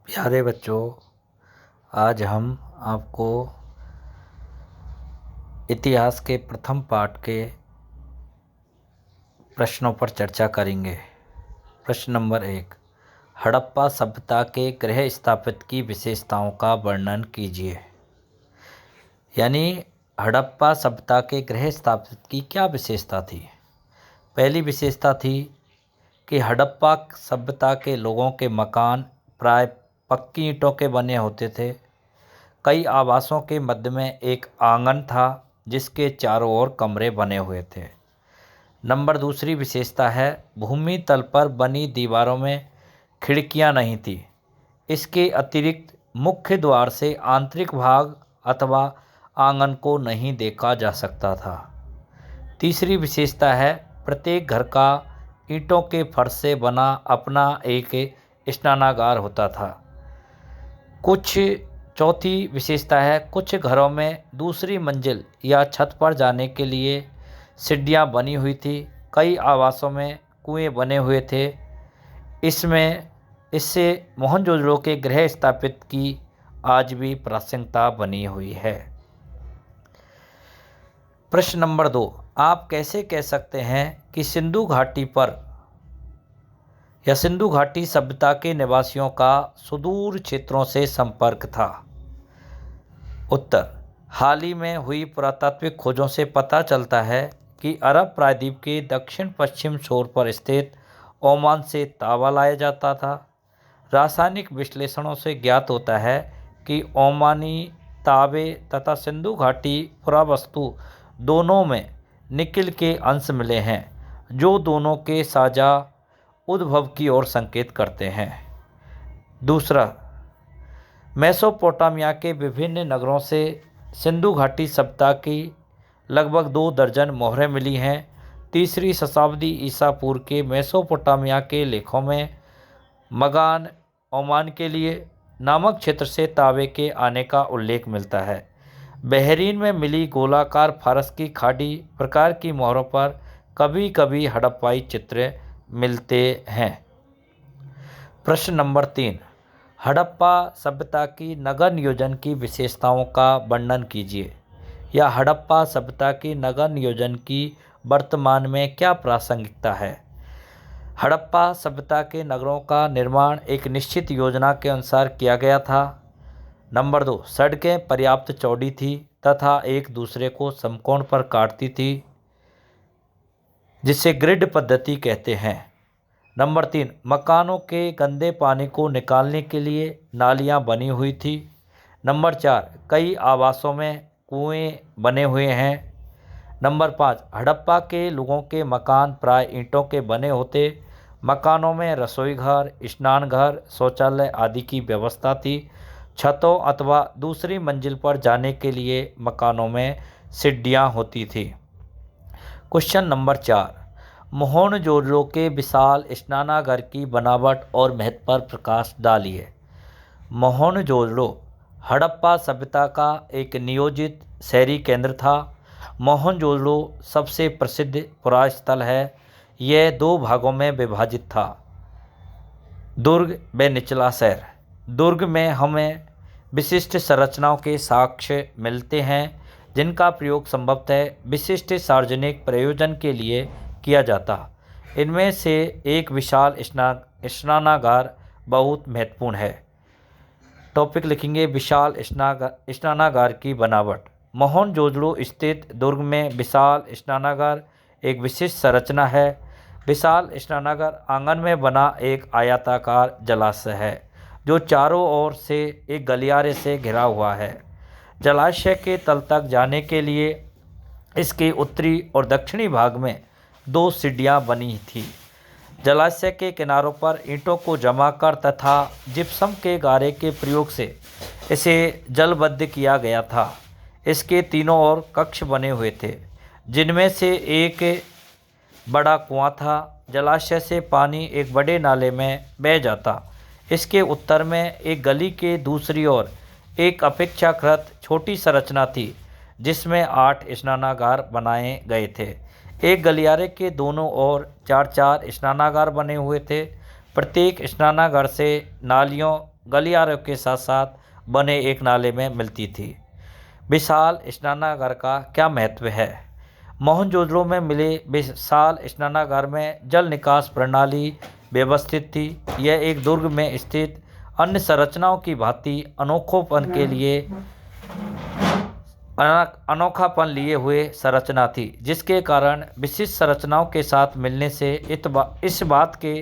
प्यारे बच्चों, आज हम आपको इतिहास के प्रथम पाठ के प्रश्नों पर चर्चा करेंगे। प्रश्न नंबर 1, हड़प्पा सभ्यता के गृह स्थापित की विशेषताओं का वर्णन कीजिए। यानी हड़प्पा सभ्यता के गृह स्थापित की क्या विशेषता थी। पहली विशेषता थी कि हड़प्पा सभ्यता के लोगों के मकान प्राय पक्की ईंटों के बने होते थे। कई आवासों के मध्य में एक आंगन था जिसके चारों ओर कमरे बने हुए थे। दूसरी विशेषता है, भूमि तल पर बनी दीवारों में खिड़कियां नहीं थी। इसके अतिरिक्त मुख्य द्वार से आंतरिक भाग अथवा आंगन को नहीं देखा जा सकता था। तीसरी विशेषता है, प्रत्येक घर का ईंटों के फर्श से बना अपना एक स्नानागार होता था। चौथी विशेषता है, कुछ घरों में दूसरी मंजिल या छत पर जाने के लिए सीढ़ियाँ बनी हुई थी। कई आवासों में कुएं बने हुए थे। इससे मोहनजोदड़ो के गृह स्थापित की आज भी प्रासंगिकता बनी हुई है। प्रश्न नंबर 2, आप कैसे कह सकते हैं कि सिंधु घाटी पर या सिंधु घाटी सभ्यता के निवासियों का सुदूर क्षेत्रों से संपर्क था। उत्तर, हाल ही में हुई पुरातात्विक खोजों से पता चलता है कि अरब प्रायद्वीप के दक्षिण पश्चिम छोर पर स्थित ओमान से तांबा लाया जाता था। रासायनिक विश्लेषणों से ज्ञात होता है कि ओमानी तांबे तथा सिंधु घाटी पुरावस्तु दोनों में निकिल के अंश मिले हैं, जो दोनों के साझा उद्भव की ओर संकेत करते हैं। दूसरा, मेसोपोटामिया के विभिन्न नगरों से सिंधु घाटी सभ्यता की लगभग 2 दर्जन मोहरें मिली हैं। 3री शताब्दी ईसा पूर्व के मेसोपोटामिया के लेखों में मगान ओमान के लिए नामक क्षेत्र से तांबे के आने का उल्लेख मिलता है। बहरीन में मिली गोलाकार फारस की खाड़ी प्रकार की मोहरों पर कभी कभी हड़प्पाई चित्र मिलते हैं। प्रश्न नंबर 3, हड़प्पा सभ्यता की नगर नियोजन की विशेषताओं का वर्णन कीजिए। या हड़प्पा सभ्यता की नगर नियोजन की वर्तमान में क्या प्रासंगिकता है। हड़प्पा सभ्यता के नगरों का निर्माण एक निश्चित योजना के अनुसार किया गया था। नंबर 2, सड़कें पर्याप्त चौड़ी थी तथा एक दूसरे को समकोण पर काटती थी, जिसे ग्रिड पद्धति कहते हैं। नंबर 3, मकानों के गंदे पानी को निकालने के लिए नालियां बनी हुई थी। नंबर 4, कई आवासों में कुएं बने हुए हैं। नंबर 5, हड़प्पा के लोगों के मकान प्राय ईंटों के बने होते। मकानों में रसोई घर, स्नान घर, शौचालय आदि की व्यवस्था थी। छतों अथवा दूसरी मंजिल पर जाने के लिए मकानों में सीढ़ियाँ होती थी। क्वेश्चन नंबर 4, मोहनजोदड़ो के विशाल स्नानागार की बनावट और महत्व पर प्रकाश डालिए। मोहनजोदड़ो हड़प्पा सभ्यता का एक नियोजित शहरी केंद्र था। मोहनजोदड़ो सबसे प्रसिद्ध पुरास्थल है। यह 2 भागों में विभाजित था, दुर्ग व निचला शहर। दुर्ग में हमें विशिष्ट संरचनाओं के साक्ष्य मिलते हैं, जिनका प्रयोग संभवतः विशिष्ट सार्वजनिक प्रयोजन के लिए किया जाता। इनमें से एक विशाल स्नानागार बहुत महत्वपूर्ण है। टॉपिक लिखेंगे, विशाल स्नानागार की बनावट। मोहनजोदड़ो स्थित दुर्ग में विशाल स्नानागार एक विशिष्ट संरचना है। विशाल स्नानागार आंगन में बना एक आयताकार जलाशय है, जो चारों ओर से एक गलियारे से घिरा हुआ है। जलाशय के तल तक जाने के लिए इसके उत्तरी और दक्षिणी भाग में 2 सीढ़ियाँ बनी थी। जलाशय के किनारों पर ईंटों को जमा कर तथा जिप्सम के गारे के प्रयोग से इसे जलबद्ध किया गया था। इसके तीनों ओर कक्ष बने हुए थे, जिनमें से एक बड़ा कुआं था। जलाशय से पानी एक बड़े नाले में बह जाता। इसके उत्तर में एक गली के दूसरी ओर एक अपेक्षाकृत छोटी संरचना थी, जिसमें 8 स्नानागार बनाए गए थे। एक गलियारे के दोनों ओर 4-4 स्नानागार बने हुए थे। प्रत्येक स्नानागार से नालियों गलियारों के साथ साथ बने एक नाले में मिलती थी। विशाल स्नानागार का क्या महत्व है? मोहनजोदड़ो में मिले विशाल स्नानागार में जल निकास प्रणाली व्यवस्थित थी। यह एक दुर्ग में स्थित अन्य संरचनाओं की भांति अनोखापन लिए हुए संरचना थी, जिसके कारण विशिष्ट संरचनाओं के साथ मिलने से इस बात के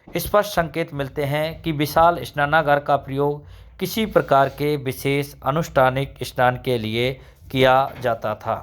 स्पष्ट संकेत मिलते हैं कि विशाल स्नानागार का प्रयोग किसी प्रकार के विशेष अनुष्ठानिक स्नान के लिए किया जाता था।